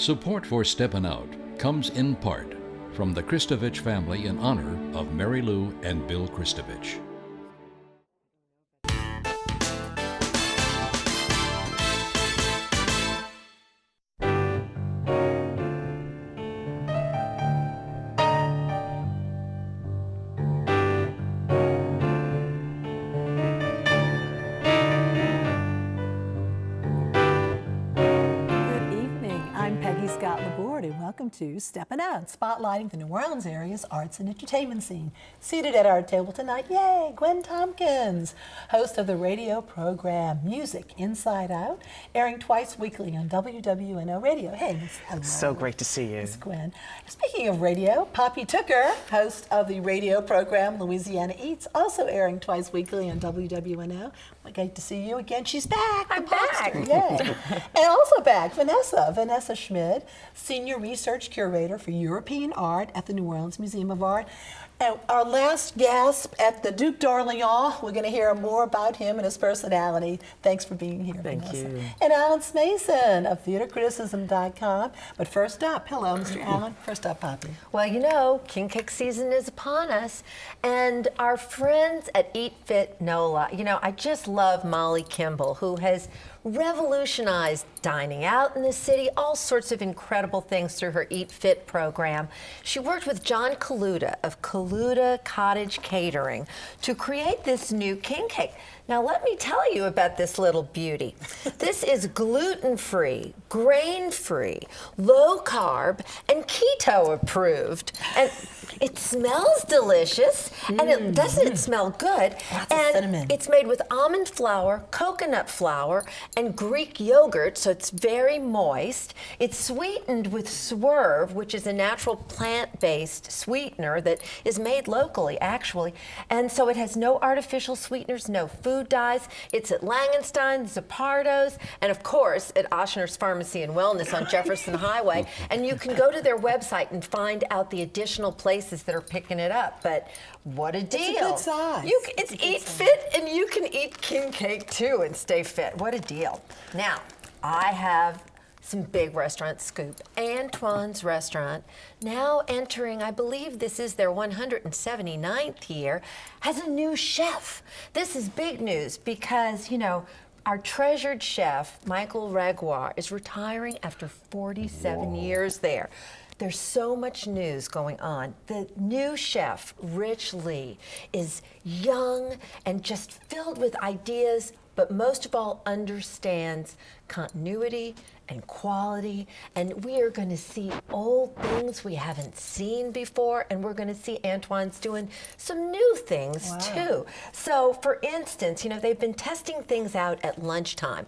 Support for Steppin Out comes in part from the Kristovich family in honor of Mary Lou and Bill Kristovich. Peggy Scot Laborde, and welcome to Steppin Out, spotlighting the New Orleans area's arts and entertainment scene. Seated at our table tonight, yay, Gwen Thompkins, host of the radio program Music Inside Out, airing twice weekly on WWNO Radio. Hey, Miss, hello. So great to see you. Miss Gwen. Speaking of radio, Poppy Tooker, host of the radio program Louisiana Eats, also airing twice weekly on WWNO. Great to see you again. She's back. I'm back. Yay. And also back, Vanessa Schmid, Senior Research Curator for European Art at the New Orleans Museum of Art. And our last gasp at the Duc D Orleans, we're going to hear more about him and his personality. Thanks for being here, Thank Vanessa. you. And Alan Smason of theatercriticism.com. But first up, hello, Mr. Alan. First up, Poppy. Well, you know, king cake season is upon us, and our friends at Eat Fit NOLA, you know, I just love Molly Kimball, who has revolutionized dining out in the city, all sorts of incredible things through her Eat Fit program. She worked with John Kaluta of Kaluta Cottage Catering to create this new king cake. Now let me tell you about this little beauty. This is gluten-free, grain-free, low-carb, and keto approved. And it smells delicious, and doesn't it smell good? Lots of cinnamon. It's made with almond flour, coconut flour, and Greek yogurt, so it's very moist. It's sweetened with Swerve, which is a natural plant-based sweetener that is made locally, actually. And so it has no artificial sweeteners, no food dyes. It's at Langenstein, Zappardo's, and of course at Ochsner's Pharmacy and Wellness on Jefferson Highway. And you can go to their website and find out the additional places that are picking it up. But what a deal. It's a good size. It's Eat Fit, and you can eat king cake too and stay fit. What a deal. Now, I have some big restaurant scoop. Antoine's restaurant, now entering, I believe this is their 179th year, has a new chef. This is big news because, you know, our treasured chef, Michael Ragoire, is retiring after 47 years there. There's so much news going on. The new chef, Rich Lee, is young and just filled with ideas, but most of all understands continuity and quality, and we are going to see old things we haven't seen before, and we're going to see Antoine's doing some new things too. So for instance, you know, they've been testing things out at lunchtime.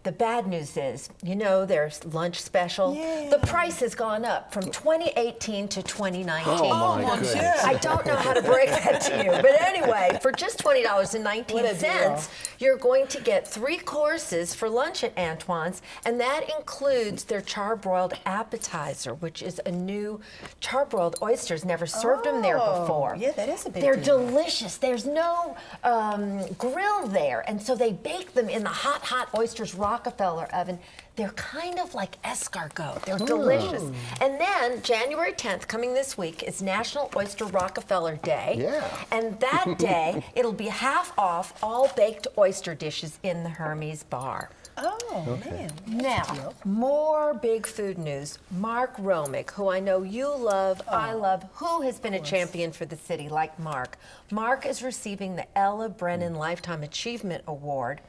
The bad news is, you know, there's lunch special. Yeah. The price has gone up from 2018 to 2019. Oh my goodness. I don't know how to break that to you. But anyway, for just $20.19, you're going to get 3 courses for lunch at Antoine's, and that includes their charbroiled appetizer, which is a new charbroiled oysters. Never served them there before. Yeah, that is a big They're deal. delicious. There's no grill there, and so they bake them in the hot Oysters Rockefeller oven. They're kind of like escargot. They're delicious. And then January 10th, coming this week, is National Oyster Rockefeller Day. Yeah. And that day, it'll be half off all baked oyster dishes in the Hermes Bar. Oh, man. Now, more big food news. Mark Romick, who I know you love, I love, who has been a champion for the city like Mark. Mark is receiving the Ella Brennan Lifetime Achievement Award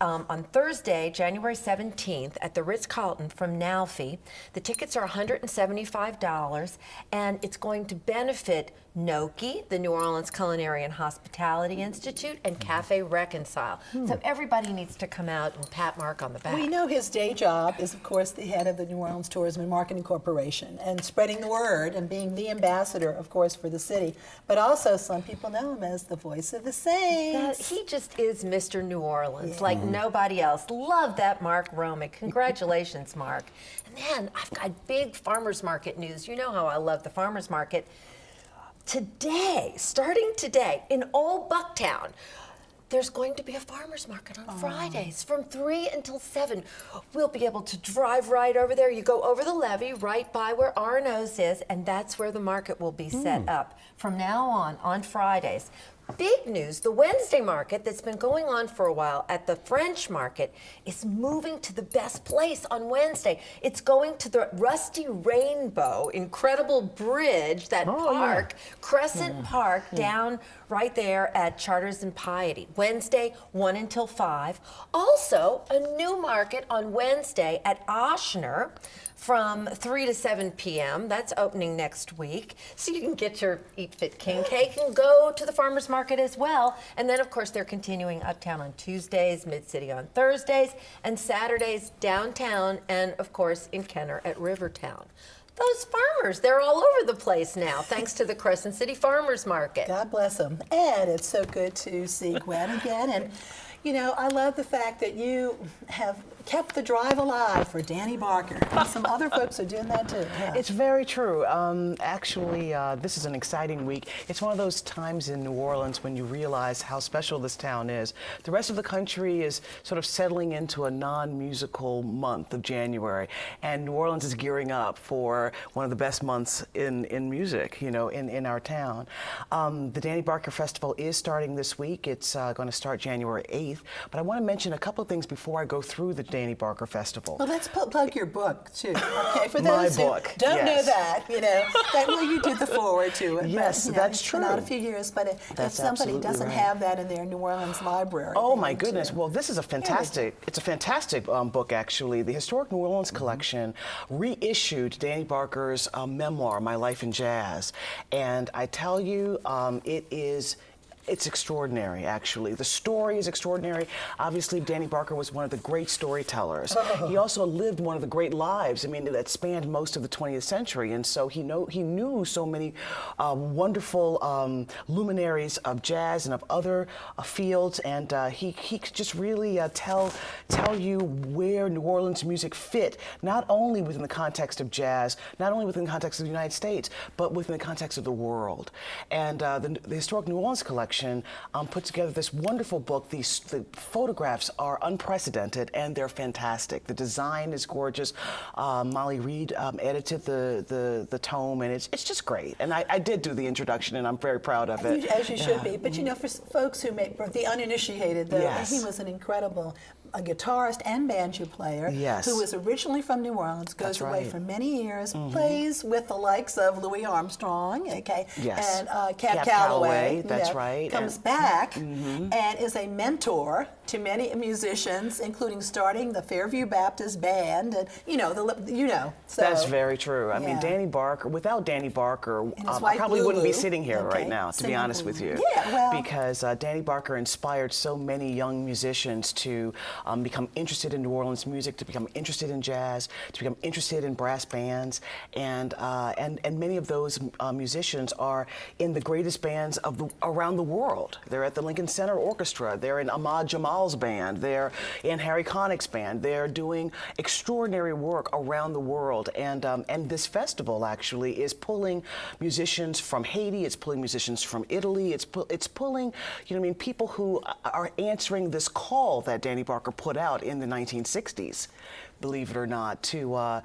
on Thursday, January 17th at the Ritz-Carlton from Nalfi. The tickets are $175, and it's going to benefit Noki, the New Orleans Culinary and Hospitality Institute, and Cafe Reconcile. So everybody needs to come out and pat Mark on the back. We know his day job is, of course, the head of the New Orleans Tourism and Marketing Corporation and spreading the word and being the ambassador, of course, for the city. But also, some people know him as the voice of the Saints. He just is Mr. New Orleans, like nobody else. Love that Mark Romick. Congratulations, Mark. And then I've got big farmers market news. You know how I love the farmers market. Today, starting today, in Old Bucktown, there's going to be a farmer's market on Fridays from 3 until 7. We'll be able to drive right over there. You go over the levee right by where R&O's is, and that's where the market will be set up from now on Fridays. Big news, the Wednesday market that's been going on for a while at the French market is moving to the best place on Wednesday. It's going to the Rusty Rainbow, incredible bridge, that park, Crescent Park, down right there at Charters and Piety. Wednesday, 1 until 5. Also, a new market on Wednesday at Ochsner from 3 to 7 p.m. That's opening next week. So you can get your Eat Fit King Cake and go to the farmer's market as well. And then, of course, they're continuing uptown on Tuesdays, Mid-City on Thursdays, and Saturdays downtown, and, of course, in Kenner at Rivertown. Those farmers, they're all over the place now, thanks to the Crescent City Farmers Market. God bless them. And it's so good to see Gwen again. And, you know, I love the fact that you have kept the drive alive for Danny Barker. And some other folks are doing that too. Yeah. It's very true. Actually, this is an exciting week. It's one of those times in New Orleans when you realize how special this town is. The rest of the country is sort of settling into a non-musical month of January, and New Orleans is gearing up for one of the best months in music, you know, in our town. The Danny Barker Festival is starting this week. It's going to start January 8th, but I want to mention a couple of things before I go through the Danny Barker Festival. Well, let's plug your book too. Okay, for My those who book, don't know yes. that, you know, well, you did the foreword to it. Yes, but, you know, that's it's been out a true. few years, but if That's somebody absolutely doesn't right. have that in their New Orleans library, Oh they my need goodness! to. Well, this is a fantastic. It's a fantastic book, actually. The Historic New Orleans Collection reissued Danny Barker's memoir, My Life in Jazz, and I tell you, it's extraordinary, actually. The story is extraordinary. Obviously, Danny Barker was one of the great storytellers. He also lived one of the great lives, I mean, that spanned most of the 20th century. And so he knew so many wonderful luminaries of jazz and of other fields. And he could just really tell you where New Orleans music fit, not only within the context of jazz, not only within the context of the United States, but within the context of the world. And the Historic New Orleans Collection put together this wonderful book. The photographs are unprecedented and they're fantastic. The design is gorgeous. Molly Reed edited the tome, and it's just great. And I did do the introduction, and I'm very proud of it. As you should be. But you know, for folks who may, the uninitiated, though, Yes. he was an incredible guitarist and banjo player Yes. who was originally from New Orleans, goes That's away right. for many years, plays with the likes of Louis Armstrong, okay, Yes. and Cab Cab Calloway. Calloway, that's yeah, right. Comes And- back and is a mentor to many musicians, including starting the Fairview Baptist Band, and So That's very true. I mean, yeah. Danny Barker, without Danny Barker, his I wife, probably wouldn't be Lulu. sitting here Okay, right now, to be singing honest with you. Yeah, well. Because Danny Barker inspired so many young musicians to become interested in New Orleans music, to become interested in jazz, to become interested in brass bands, and many of those musicians are in the greatest bands around the world. They're at the Lincoln Center Orchestra. They're in Ahmad Jamal's band. They're in Harry Connick's band. They're doing extraordinary work around the world. And this festival actually is pulling musicians from Haiti. It's pulling musicians from Italy. It's pulling, people who are answering this call that Danny Barker put out in the 1960s. Believe it or not, to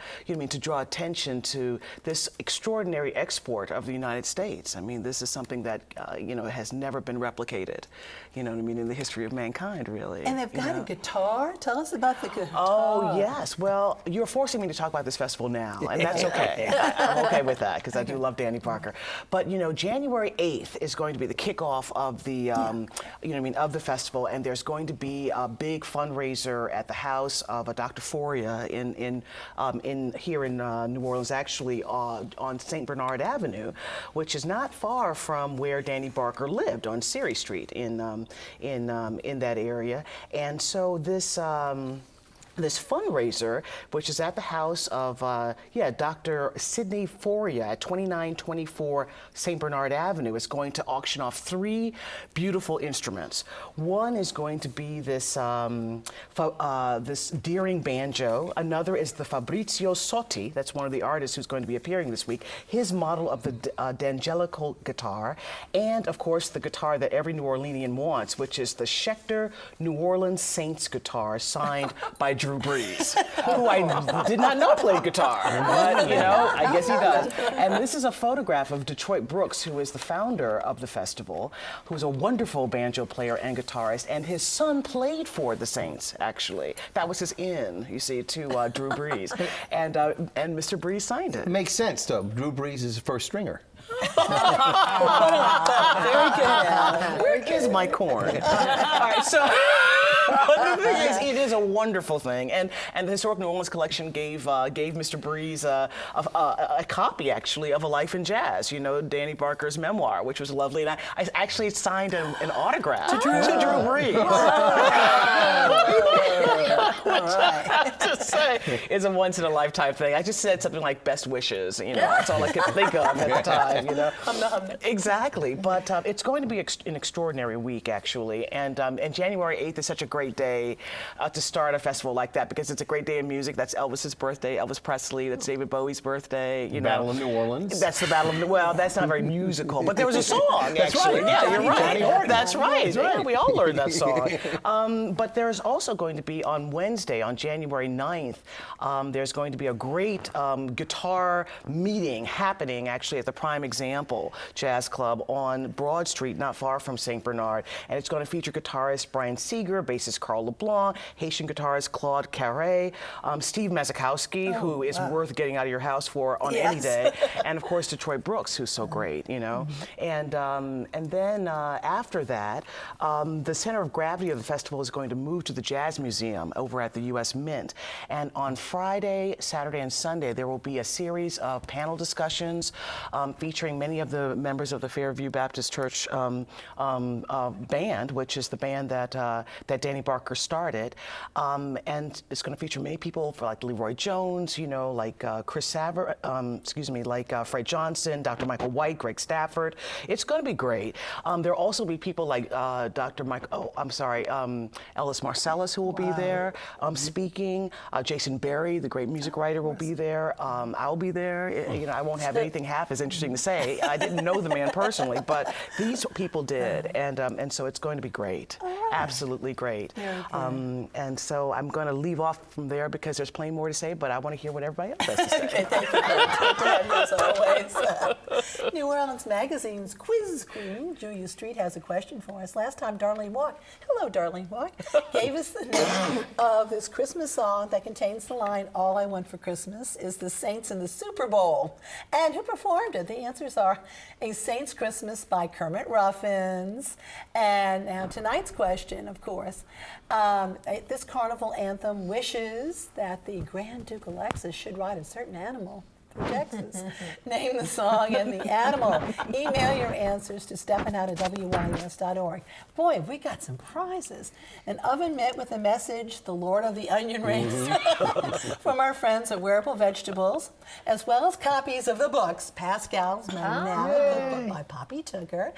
draw attention to this extraordinary export of the United States. I mean, this is something that has never been replicated. In the history of mankind, really. And they've got a guitar. Tell us about the guitar. Oh yes. Well, you're forcing me to talk about this festival now, and that's okay. I'm okay with that because I do love Danny Barker. But January 8th is going to be the kickoff of the of the festival, and there's going to be a big fundraiser at the house of Dr. Foria here in New Orleans, actually on St. Bernard Avenue, which is not far from where Danny Barker lived on Siri Street in that area. And so this this fundraiser, which is at the house of, Dr. Sidney Foria at 2924 St. Bernard Avenue. It's going to auction off 3 beautiful instruments. One is going to be this, this Deering banjo. Another is the Fabrizio Sotti. That's one of the artists who's going to be appearing this week. His model of the D'Angelico guitar. And, of course, the guitar that every New Orleanian wants, which is the Schecter New Orleans Saints guitar, signed by Drew Brees, who I did not know played guitar, but I guess he does. And this is a photograph of Detroit Brooks, who is the founder of the festival, who's a wonderful banjo player and guitarist, and his son played for the Saints, actually. That was his in, you see, to Drew Brees. And Mr. Brees signed it. Makes sense, though. Drew Brees is his first stringer. Very good, Alan. Where is my corn? All right, so... But the thing is, it is a wonderful thing, and the Historic New Orleans Collection gave Mr. Brees a copy, actually, of A Life in Jazz, Danny Barker's memoir, which was lovely, and I actually signed an autograph to Drew Brees. Which I have to say is a once-in-a-lifetime thing. I just said something like best wishes, that's all I could think of at the time, Exactly, but it's going to be an extraordinary week, actually, and January 8th is such a great day to start a festival like that, because it's a great day in music. That's Elvis's birthday, Elvis Presley. That's David Bowie's birthday. Battle of New Orleans. That's the Battle of well, that's not very musical, but there was a song. That's actually. right. Yeah, you're right. Johnny That's right. That's right. Yeah, we all learned that song. But there's also going to be on Wednesday, on January 9th, there's going to be a great guitar meeting happening actually at the Prime Example Jazz Club on Broad Street, not far from St. Bernard, and it's going to feature guitarist Brian Seeger, bassist Carl LeBlanc, Haitian guitarist Claude Carré, Steve Mazakowski, who is worth getting out of your house for on any day, and of course Detroit Brooks, who's so great, And then after that, the center of gravity of the festival is going to move to the Jazz Museum over at the U.S. Mint. And on Friday, Saturday, and Sunday, there will be a series of panel discussions featuring many of the members of the Fairview Baptist Church band, which is the band that Danny Barker started, and it's going to feature many people like Leroy Jones, like Chris Saver, like Fred Johnson, Dr. Michael White, Greg Stafford. It's going to be great. There'll also be people like Dr. Ellis Marcellus, who will be there speaking. Jason Berry, the great music writer, will be there. I'll be there. I won't have anything half as interesting to say. I didn't know the man personally, but these people did, and so it's going to be great. Absolutely great. And so I'm going to leave off from there because there's plenty more to say, but I want to hear what everybody else has to say. Okay, thank you. As always. New Orleans Magazine's quiz queen, Julia Street, has a question for us. Last time, Darlene Walk, hello, Darlene Walk, gave us the name of this Christmas song that contains the line, "All I Want for Christmas is the Saints in the Super Bowl." And who performed it? The answers are A Saints Christmas by Kermit Ruffins. And now tonight's question, of course, this carnival anthem wishes that the Grand Duke Alexis should ride a certain animal through Texas. Name the song and the animal. Email your answers to steppinout@wyes.org. Boy, have we got some prizes. An oven mitt with a message, the Lord of the Onion Rings, from our friends at Wearable Vegetables, as well as copies of the books, Pascal's Manana Cookbook by Poppy Tooker,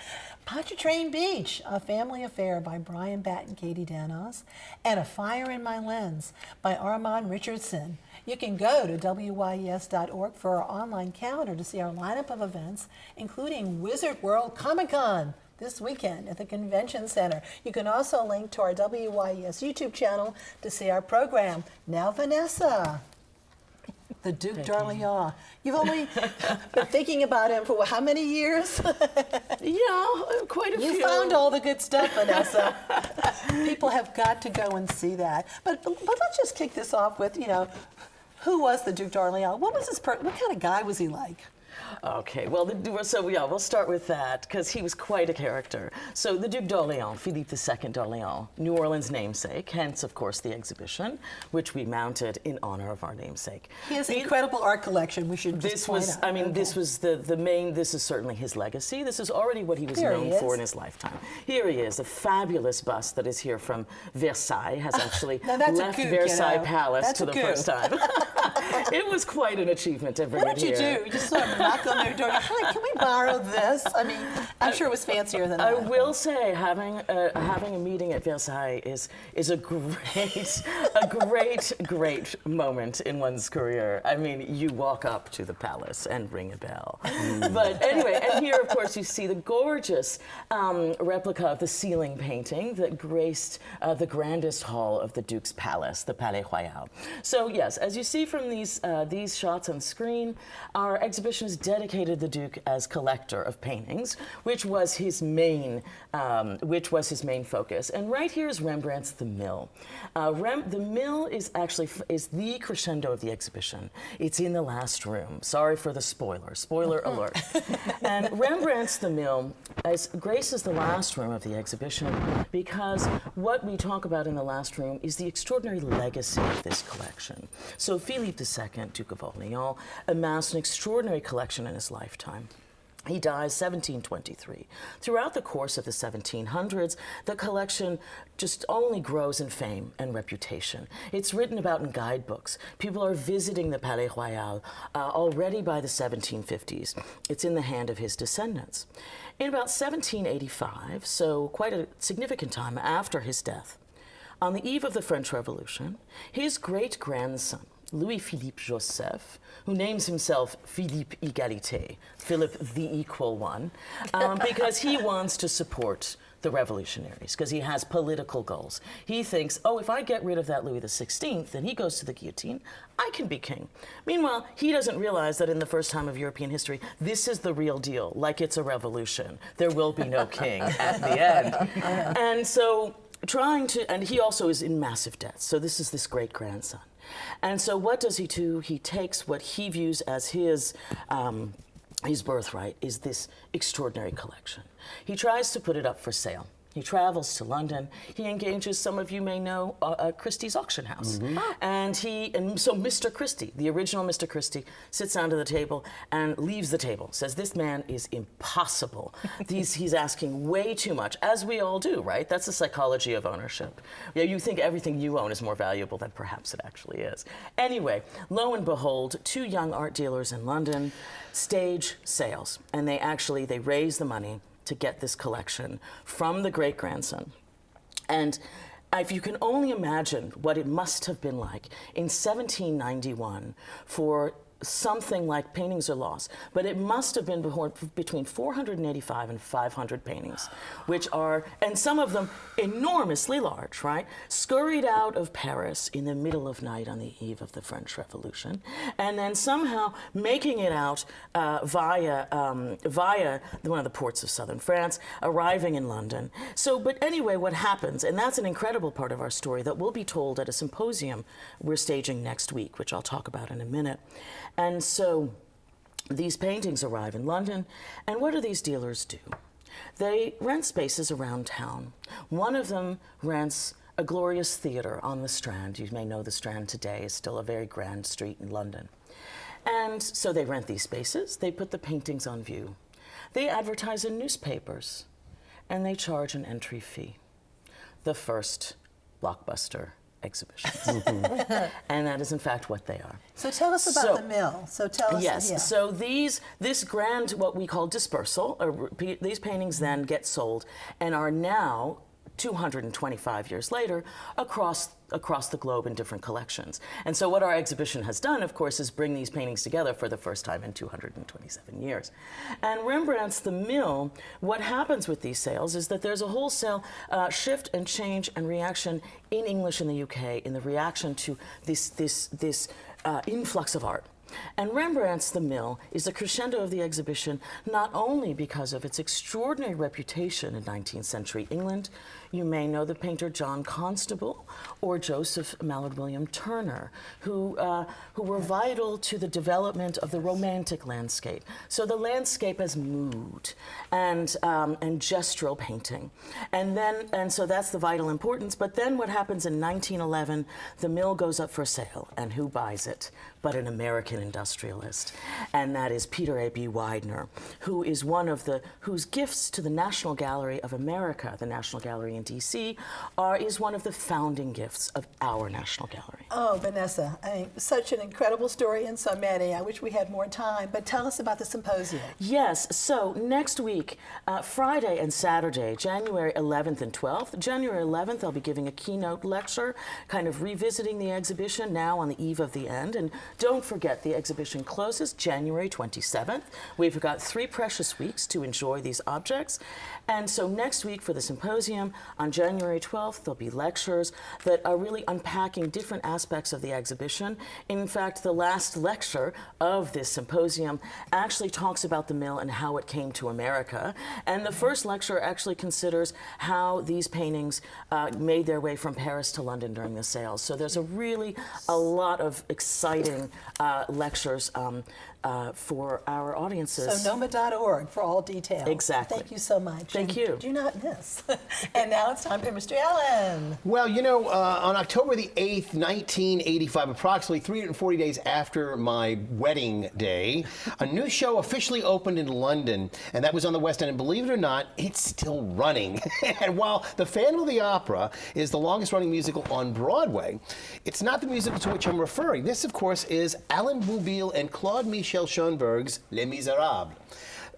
Pontchartrain Beach, A Family Affair by Brian Batt and Katie Danos, and A Fire in My Lens by Armand Richardson. You can go to WYES.org for our online calendar to see our lineup of events, including Wizard World Comic Con this weekend at the Convention Center. You can also link to our WYES YouTube channel to see our program. Now, Vanessa, the Duc d'Orleans. You've only been thinking about him for how many years? Quite a few. You found all the good stuff, Vanessa. People have got to go and see that. But let's just kick this off with, who was the Duc d'Orleans? What was what kind of guy was he like? Okay, well, we'll start with that, because he was quite a character. So the Duc d'Orleans, Philippe II d'Orleans, New Orleans namesake, hence, of course, the exhibition, which we mounted in honor of our namesake. He has an incredible art collection, we should just point out. I mean, this was the main, this is certainly his legacy. This is already what he was known for in his lifetime. Here he is, a fabulous bust that is here from Versailles, has actually left Versailles Palace for the first time. It was quite an achievement to bring it here. What did you do? You just sort of knocked on their door. Hi, can we borrow this? I mean, I'm sure it was fancier than that. I will say, having a meeting at Versailles is a great moment in one's career. I mean, you walk up to the palace and ring a bell. But anyway, and here, of course, you see the gorgeous replica of the ceiling painting that graced the grandest hall of the Duke's palace, the Palais Royal. So yes, as you see from these shots on screen, our exhibition has dedicated the Duke as collector of paintings, which was his main focus. And right here is Rembrandt's The Mill. The Mill is actually the crescendo of the exhibition. It's in the last room. Sorry for the spoiler alert. And Rembrandt's The Mill graces the last room of the exhibition because what we talk about in the last room is the extraordinary legacy of this collection. So Philippe II, Duke of Orleans, amassed an extraordinary collection in his lifetime. He dies 1723. Throughout the course of the 1700s, the collection just only grows in fame and reputation. It's written about in guidebooks. People are visiting the Palais Royal already by the 1750s. It's in the hand of his descendants. In about 1785, so quite a significant time after his death, on the eve of the French Revolution, his great-grandson, Louis-Philippe Joseph, who names himself Philippe Égalité, Philip the Equal One, because he wants to support the revolutionaries, because he has political goals. He thinks, oh, if I get rid of that Louis XVI and he goes to the guillotine, I can be king. Meanwhile, he doesn't realize that in the first time of European history, this is the real deal, like it's a revolution. There will be no king at the end. And so and he also is in massive debt, so this is this great-grandson. And so what does he do? He takes what he views as his birthright, is this extraordinary collection. He tries to put it up for sale. He travels to London. He engages, some of you may know, Christie's auction house. And so Mr. Christie, the original Mr. Christie, sits down to the table and leaves the table, says this man is impossible. He's asking way too much, as we all do, right? That's the psychology of ownership. Yeah, you think everything you own is more valuable than perhaps it actually is. Anyway, lo and behold, two young art dealers in London stage sales, and they raise the money to get this collection from the great-grandson. And if you can only imagine what it must have been like in 1791 for something like paintings are lost, but it must have been between 485 and 500 paintings, which are, and some of them enormously large, right? Scurried out of Paris in the middle of night on the eve of the French Revolution, and then somehow making it out via one of the ports of southern France, arriving in London. So, but anyway, what happens, and that's an incredible part of our story that will be told at a symposium we're staging next week, which I'll talk about in a minute. And so these paintings arrive in London, and what do these dealers do? They rent spaces around town. One of them rents a glorious theater on the Strand. You may know the Strand today is still a very grand street in London. And so they rent these spaces, they put the paintings on view. They advertise in newspapers, and they charge an entry fee. The first blockbuster exhibitions. And that is in fact what they are. So tell us about the mill. So tell us. Yes, yeah. so this grand, what we call dispersal, these paintings then get sold and are now, 225 years later, across the globe in different collections. And so what our exhibition has done, of course, is bring these paintings together for the first time in 227 years. And Rembrandt's The Mill, what happens with these sales is that there's a wholesale shift and change and reaction in English in the UK in the reaction to this influx of art. And Rembrandt's The Mill is the crescendo of the exhibition not only because of its extraordinary reputation in 19th century England, you may know the painter John Constable or Joseph Mallord William Turner, who were vital to the development of the Romantic landscape. So the landscape as mood and gestural painting, and so that's the vital importance. But then what happens in 1911? The mill goes up for sale, and who buys it but an American industrialist, and that is Peter A.B. Widener, who is whose gifts to the National Gallery of America, the National Gallery in D.C., is one of the founding gifts of our National Gallery. Oh, Vanessa, such an incredible story and so many. I wish we had more time, but tell us about the symposium. Yes, so next week, Friday and Saturday, January 11th and 12th. January 11th, I'll be giving a keynote lecture, kind of revisiting the exhibition now on the eve of the end. And don't forget, the exhibition closes January 27th. We've got 3 precious weeks to enjoy these objects. And so next week for the symposium, on January 12th, there'll be lectures that are really unpacking different aspects of the exhibition. In fact, the last lecture of this symposium actually talks about the mill and how it came to America. And the first lecture actually considers how these paintings made their way from Paris to London during the sales. So there's a lot of exciting lectures for our audiences. So NOMA.org for all details. Exactly. Thank you so much. Thank you. Do not miss. And now it's time for Mr. Allen. Well, on October the 8th, 1985, approximately 340 days after my wedding day, a new show officially opened in London, and that was on the West End. And believe it or not, it's still running. And while The Phantom of the Opera is the longest-running musical on Broadway, it's not the musical to which I'm referring. This, of course, is Alain Boublil and Claude Michel Schoenberg's Les Miserables.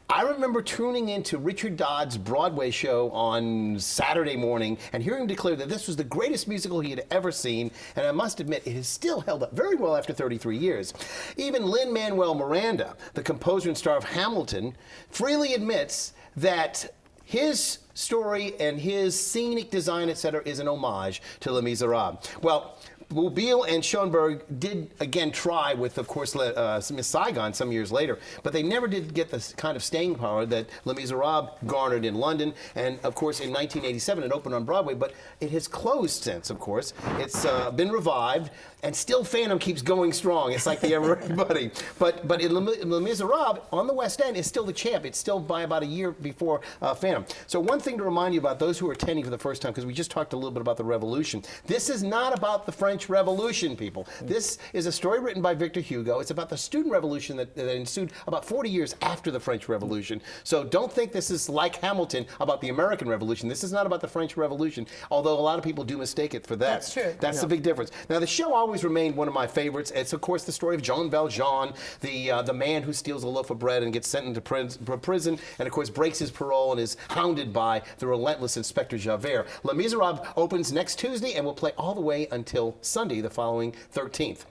I remember tuning into Richard Dodd's Broadway show on Saturday morning and hearing him declare that this was the greatest musical he had ever seen, and I must admit, it has still held up very well after 33 years. Even Lin-Manuel Miranda, the composer and star of Hamilton, freely admits that his story and his scenic design, etc., is an homage to Les Miserables. Well, Boublil and Schoenberg did again try with, of course, Miss Saigon some years later, but they never did get the kind of staying power that Les Miserables garnered in London. And of course, in 1987, it opened on Broadway, but it has closed since. Of course, it's been revived, and still Phantom keeps going strong. It's like the everybody. But Les Miserables on the West End is still the champ. It's still by about a year before Phantom. So one thing to remind you about those who are attending for the first time, because we just talked a little bit about the Revolution. This is not about the French Revolution, people. This is a story written by Victor Hugo. It's about the student revolution that ensued about 40 years after the French Revolution. So don't think this is like Hamilton about the American Revolution. This is not about the French Revolution, although a lot of people do mistake it for that. That's true. That's the big difference. Now, the show always remained one of my favorites. It's, of course, the story of Jean Valjean, the man who steals a loaf of bread and gets sent into prison, and, of course, breaks his parole and is hounded by the relentless Inspector Javert. Les Miserables opens next Tuesday and will play all the way until Sunday, the following 13th.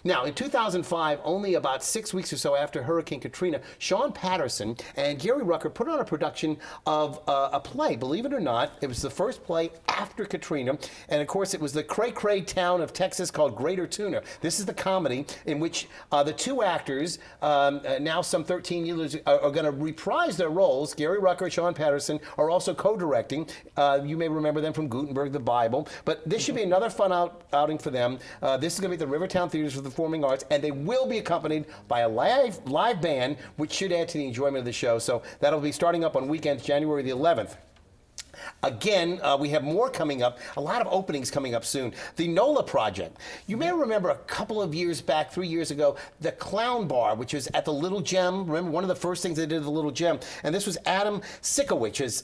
Now, in 2005, only about 6 weeks or so after Hurricane Katrina, Sean Patterson and Gary Rucker put on a production of a play. Believe it or not, it was the first play after Katrina, and of course, it was the cray-cray town of Texas called Greater Tuna. This is the comedy in which the two actors, now some 13 years, are going to reprise their roles. Gary Rucker and Sean Patterson are also co-directing. You may remember them from Gutenberg, the Bible, but this should be another fun outing for them. This is going to be at the Rivertown Theaters for the Performing Arts, and they will be accompanied by a live band, which should add to the enjoyment of the show. So that'll be starting up on weekends, January the 11th. Again, we have more coming up, a lot of openings coming up soon. The NOLA Project. You may remember a couple of years back, 3 years ago, the Clown Bar, which was at the Little Gem. Remember, one of the first things they did at the Little Gem. And this was Adam Sikowich's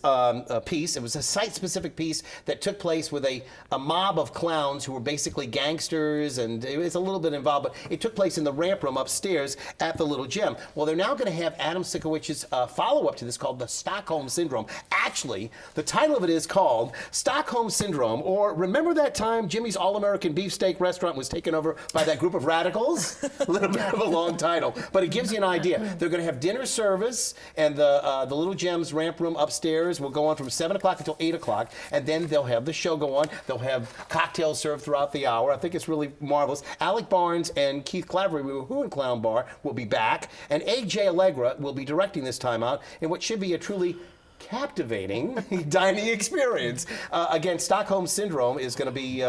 piece. It was a site-specific piece that took place with a mob of clowns who were basically gangsters, and it was a little bit involved, but it took place in the ramp room upstairs at the Little Gem. Well, they're now going to have Adam Sikowich's follow-up to this called the Stockholm Syndrome. Actually, the title of it is called Stockholm Syndrome, or Remember That Time Jimmy's All-American Beefsteak Restaurant was taken over by that group of radicals? A little bit of a long title, but it gives you an idea. They're going to have dinner service, and the Little Gem's ramp room upstairs will go on from 7 o'clock until 8 o'clock, and then they'll have the show go on. They'll have cocktails served throughout the hour. I think it's really marvelous. Alec Barnes and Keith Clavery, who in Clown Bar, will be back, and A.J. Allegra will be directing this time out in what should be a truly captivating dining experience. Again, Stockholm Syndrome is going to be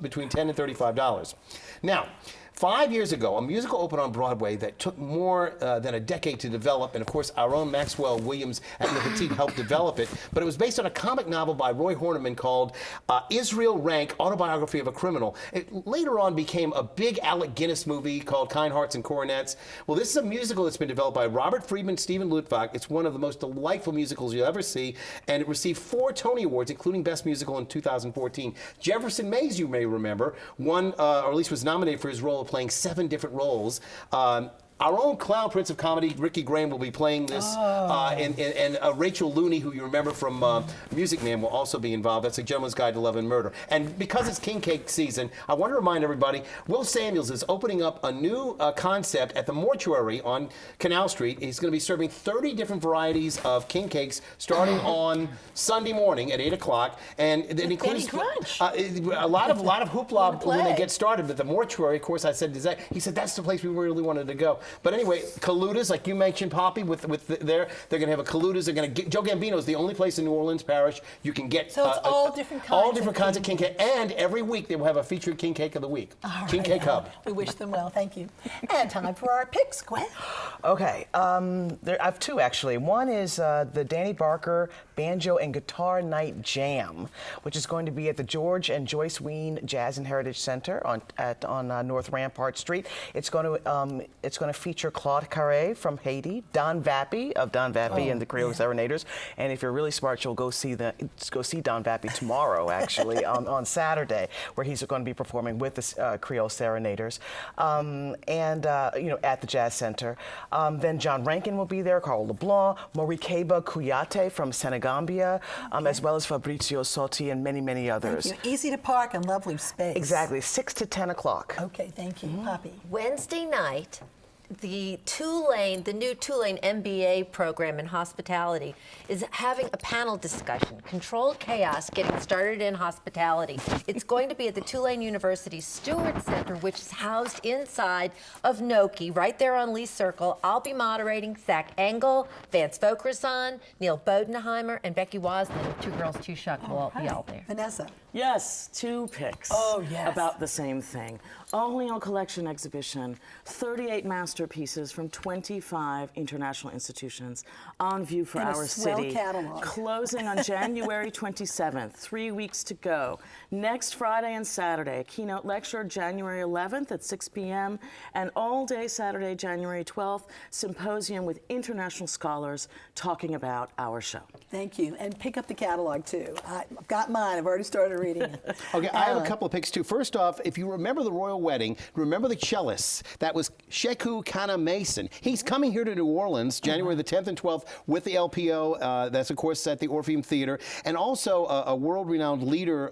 between $10 and $35. Now, 5 years ago, a musical opened on Broadway that took more than a decade to develop, and of course, our own Maxwell Williams at Le Petit helped develop it. But it was based on a comic novel by Roy Horniman called Israel Rank, Autobiography of a Criminal. It later on became a big Alec Guinness movie called Kind Hearts and Coronets. Well, this is a musical that's been developed by Robert Friedman, Stephen Luttwak. It's one of the most delightful musicals you'll ever see, and it received 4 Tony Awards, including Best Musical in 2014. Jefferson Mays, you may remember, won, or at least was nominated for his role of playing 7 different roles. Our own clown prince of comedy, Ricky Graham, will be playing this, and Rachel Looney, who you remember from Music Man, will also be involved. That's A Gentleman's Guide to Love and Murder. And because it's king cake season, I want to remind everybody, Will Samuels is opening up a new concept at the Mortuary on Canal Street. He's going to be serving 30 different varieties of king cakes starting on Sunday morning at 8 o'clock. And it includes a lot of hoopla when they get started. But the Mortuary, of course, I said, he said, that's the place we really wanted to go. But anyway, Kalutas, like you mentioned, Poppy, they're going to have a Kalutas. They're going to Joe Gambino is the only place in New Orleans Parish you can get. So it's all different kinds of king cake. And every week they will have a featured king cake of the week. King Cake Hub. We wish them well. Thank you. And time for our picks, Gwen. Okay, I have 2 actually. One is the Danny Barker Banjo and Guitar Night Jam, which is going to be at the George and Joyce Ween Jazz and Heritage Center on North Rampart Street. It's going to feature Claude Carré from Haiti, Don Vappy of Don Vappy and the Creole Serenaders, and if you're really smart, you'll go see Don Vappy tomorrow, actually, on Saturday, where he's going to be performing with the Creole Serenaders, at the Jazz Center. Then John Rankin will be there, Carl LeBlanc, Morikeba Kouyaté from Senegambia, as well as Fabrizio Sotti and many, many others. Thank you. Easy to park and lovely space. Exactly, 6 to 10 o'clock. Okay, thank you, Poppy. Wednesday night, the new Tulane MBA program in hospitality is having a panel discussion, Controlled Chaos, Getting Started in Hospitality. It's going to be at the Tulane University Stewart Center, which is housed inside of Noki, right there on Lee Circle. I'll be moderating. Zach Engel, Vance Vokrazan, Neil Bodenheimer, and Becky Woslin, 2 Girls, 2 Shuck will all be out there. Vanessa. Yes, 2 picks. Oh, yes. About the same thing. Only on collection exhibition, 38 masterpieces from 25 international institutions on view for our city. Catalog. Closing on January 27th, 3 weeks to go. Next Friday and Saturday, a keynote lecture January 11th at 6 p.m. and all day Saturday, January 12th, symposium with international scholars talking about our show. Thank you. And pick up the catalog, too. I've got mine. I've already started reading it. Okay, I have a couple of picks, too. First off, if you remember the royal wedding, remember the cellist. That was Sheku Kana Mason. He's coming here to New Orleans January the 10th and 12th with the LPO. That's, of course, at the Orpheum Theater. And also a world-renowned leader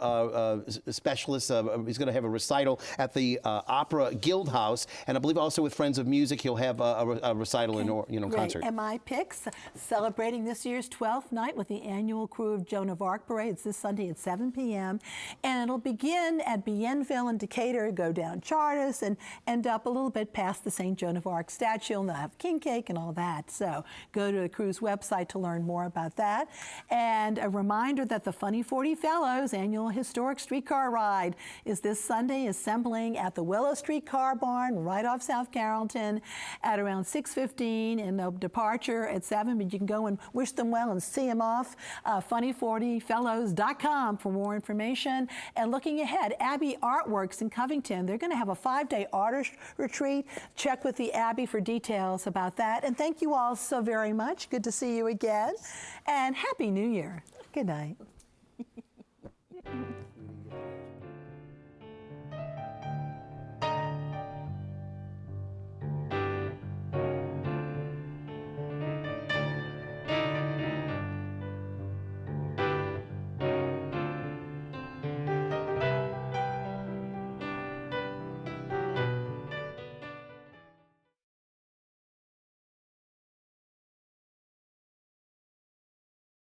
specialist. He's going to have a recital at the Opera Guild House. And I believe also with Friends of Music, he'll have a recital in concert. And my picks, celebrating this year's 12th night with the annual Crew of Joan of Arc Parade. It's this Sunday at 7 p.m. And it'll begin at Bienville in Decatur, go down Charters, and end up a little bit past the St. Joan of Arc statue. And they'll have king cake and all that. So go to the Crew's website to learn more about that. And a reminder that the Funny 40 Fellows annual historic streetcar ride is this Sunday, assembling at the Willow Street Car Barn right off South Carrollton at around 6:15, and the departure at 7. But you can go and wish them well and see them off. Funny40fellows.com for more information. And looking ahead, Abbey Artworks in Covington, they're going to have a 5-day artist retreat. Check with the Abbey for details about that. And thank you all so very much. Good to see you again. And Happy New Year. Good night.